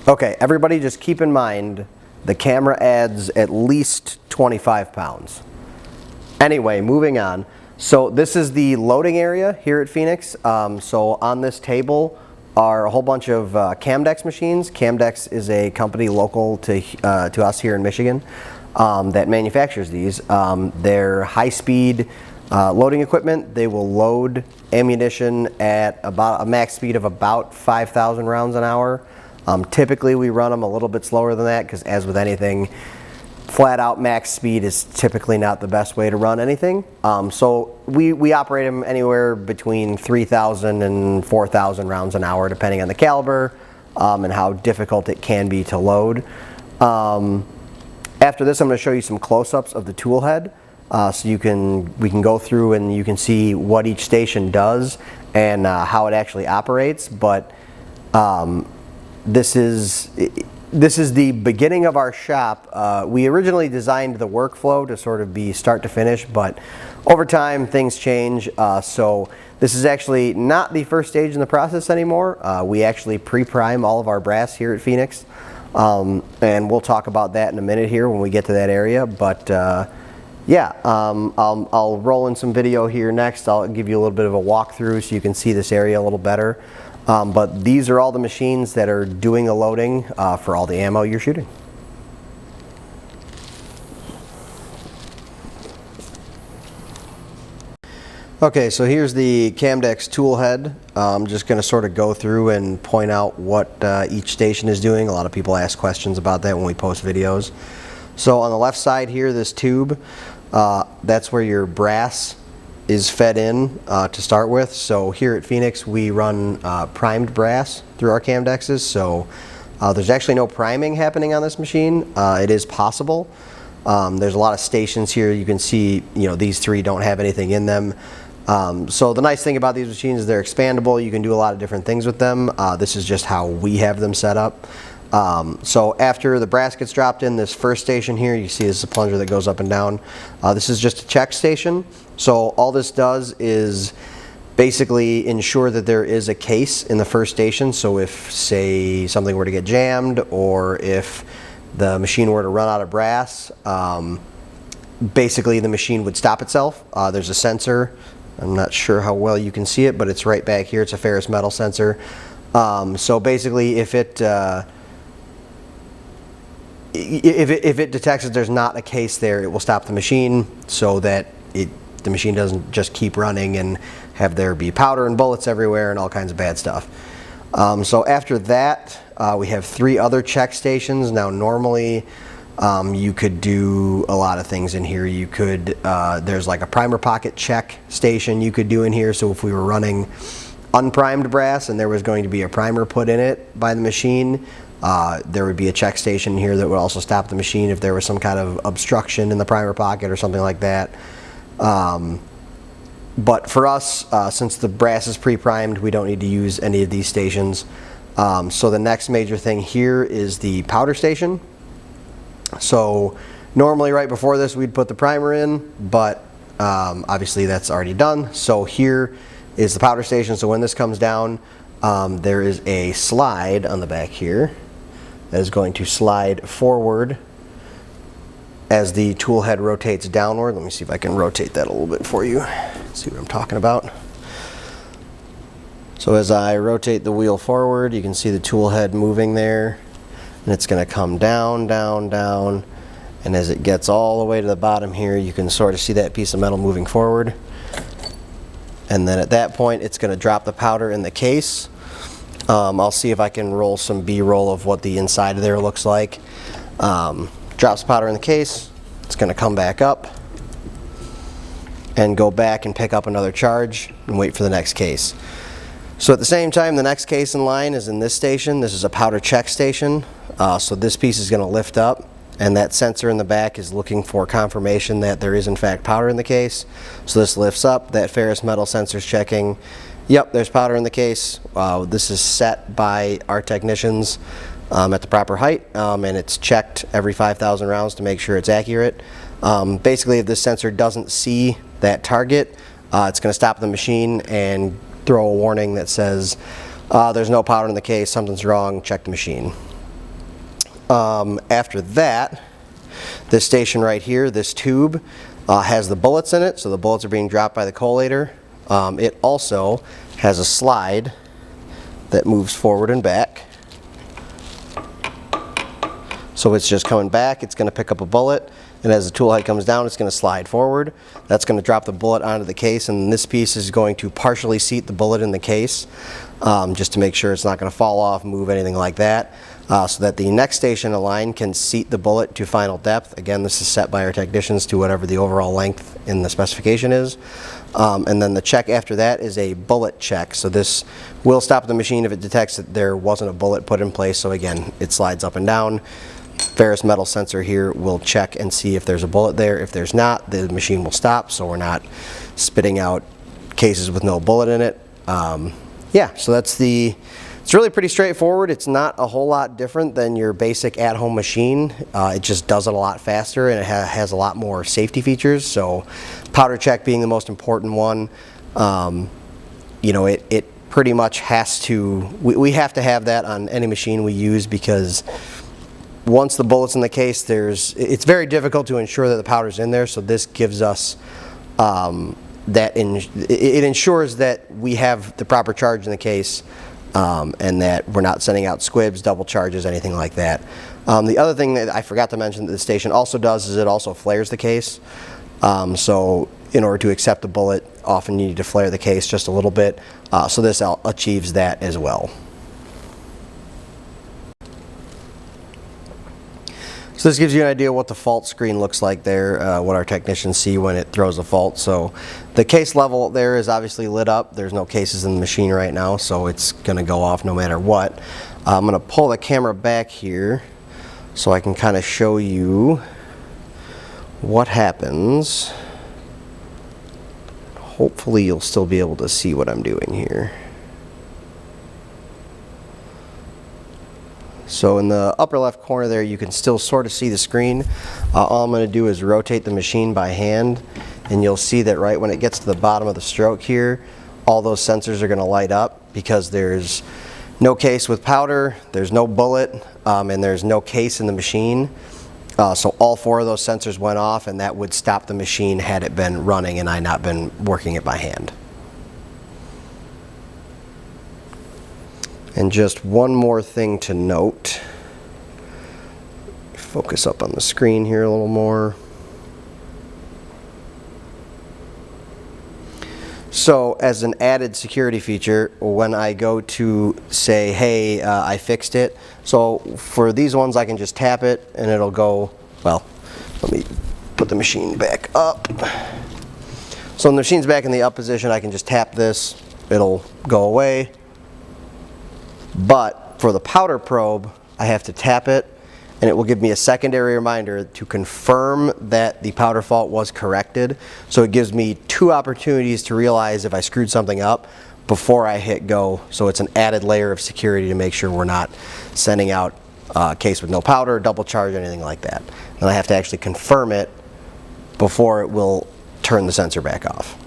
Okay, everybody just keep in mind the camera adds at least 25 pounds. Anyway, moving on. So this is the loading area here at Phoenix. So on this table are a whole bunch of Camdex machines. Camdex is a company local to us here in Michigan that manufactures these. They're high-speed loading equipment. They will load ammunition at about a max speed of about 5,000 rounds an hour. Typically we run them a little bit slower than that because, as with anything, flat out max speed is typically not the best way to run anything. So we operate them anywhere between 3,000 and 4,000 rounds an hour depending on the caliber and how difficult it can be to load. After this I'm going to show you some close-ups of the tool head so we can go through and you can see what each station does and how it actually operates. But this is the beginning of our shop. We originally designed the workflow to sort of be start to finish, but over time things change. So this is actually not the first stage in the process anymore. We actually pre-prime all of our brass here at Phoenix. And we'll talk about that in a minute here when we get to that area. But yeah, I'll roll in some video here next. I'll give you a little bit of a walkthrough so you can see this area a little better. But these are all the machines that are doing the loading for all the ammo you're shooting. Okay, so here's the Camdex tool head. I'm just going to sort of go through and point out what each station is doing. A lot of people ask questions about that when we post videos. So on the left side here, this tube, that's where your brass is fed in to start with. So here at Phoenix we run primed brass through our Camdexes. So there's actually no priming happening on this machine. It is possible. There's a lot of stations here. You can see, you know, these three don't have anything in them. So the nice thing about these machines is they're expandable. You can do a lot of different things with them. This is just how we have them set up. So after the brass gets dropped in this first station here, you see this is a plunger that goes up and down. This is just a check station. So all this does is basically ensure that there is a case in the first station. So if, say, something were to get jammed or if the machine were to run out of brass, basically the machine would stop itself. There's a sensor. I'm not sure how well you can see it, but it's right back here. It's a ferrous metal sensor. So basically if it detects that there's not a case there, it will stop the machine so that the machine doesn't just keep running and have there be powder and bullets everywhere and all kinds of bad stuff. So after that, we have three other check stations. Now normally you could do a lot of things in here. You could, there's like a primer pocket check station you could do in here. So if we were running unprimed brass and there was going to be a primer put in it by the machine, there would be a check station here that would also stop the machine if there was some kind of obstruction in the primer pocket or something like that. But for us, since the brass is pre-primed, we don't need to use any of these stations. So the next major thing here is the powder station. So normally right before this we'd put the primer in, but obviously that's already done. So here is the powder station. So when this comes down, there is a slide on the back here that is going to slide forward as the tool head rotates downward. Let me see if I can rotate that a little bit for you. See what I'm talking about. So as I rotate the wheel forward, you can see the tool head moving there, and it's going to come down, down, down, and as it gets all the way to the bottom here, you can sort of see that piece of metal moving forward. And then at that point, it's going to drop the powder in the case. I'll see if I can roll some B-roll of what the inside of there looks like. Drops powder in the case. It's going to come back up and go back and pick up another charge and wait for the next case. So at the same time, the next case in line is in this station. This is a powder check station. So this piece is going to lift up, and that sensor in the back is looking for confirmation that there is in fact powder in the case. So this lifts up, that ferrous metal sensor is checking. Yep, there's powder in the case. This is set by our technicians at the proper height, and it's checked every 5,000 rounds to make sure it's accurate. Basically, if this sensor doesn't see that target, it's going to stop the machine and throw a warning that says there's no powder in the case, something's wrong, check the machine. After that, this station right here, this tube, has the bullets in it, so the bullets are being dropped by the collator. It also has a slide that moves forward and back. So it's just coming back, it's going to pick up a bullet, and as the tool head comes down, it's going to slide forward. That's going to drop the bullet onto the case, and this piece is going to partially seat the bullet in the case, just to make sure it's not going to fall off, move, anything like that, so that the next station in line can seat the bullet to final depth. Again, this is set by our technicians to whatever the overall length in the specification is. And then the check after that is a bullet check. So this will stop the machine if it detects that there wasn't a bullet put in place. So again, it slides up and down. Ferrous metal sensor here will check and see if there's a bullet there. If there's not, the machine will stop, so we're not spitting out cases with no bullet in it. Yeah, so it's really pretty straightforward. It's not a whole lot different than your basic at-home machine. It just does it a lot faster, and it has a lot more safety features. So powder check being the most important one. You know, it pretty much has to, we have to have that on any machine we use, because once the bullet's in the case, it's very difficult to ensure that the powder's in there. So this gives us it ensures that we have the proper charge in the case, and that we're not sending out squibs, double charges, anything like that. The other thing that I forgot to mention that the station also does is it also flares the case. So in order to accept the bullet, often you need to flare the case just a little bit. So this achieves that as well. So this gives you an idea what the fault screen looks like there, what our technicians see when it throws a fault. So the case level there is obviously lit up. There's no cases in the machine right now, so it's going to go off no matter what. I'm going to pull the camera back here so I can kind of show you what happens. Hopefully you'll still be able to see what I'm doing here. So in the upper left corner there, you can still sort of see the screen. All I'm going to do is rotate the machine by hand, and you'll see that right when it gets to the bottom of the stroke here, all those sensors are going to light up, because there's no case with powder, there's no bullet, and there's no case in the machine. So all four of those sensors went off, and that would stop the machine had it been running and I not been working it by hand. And just one more thing to note. Focus up on the screen here a little more. So as an added security feature, when I go to say, hey, I fixed it. So for these ones, I can just tap it and it'll go, well, let me put the machine back up. So when the machine's back in the up position, I can just tap this, it'll go away. But for the powder probe, I have to tap it, and it will give me a secondary reminder to confirm that the powder fault was corrected. So it gives me two opportunities to realize if I screwed something up before I hit go. So it's an added layer of security to make sure we're not sending out a case with no powder, double charge, anything like that. And I have to actually confirm it before it will turn the sensor back off.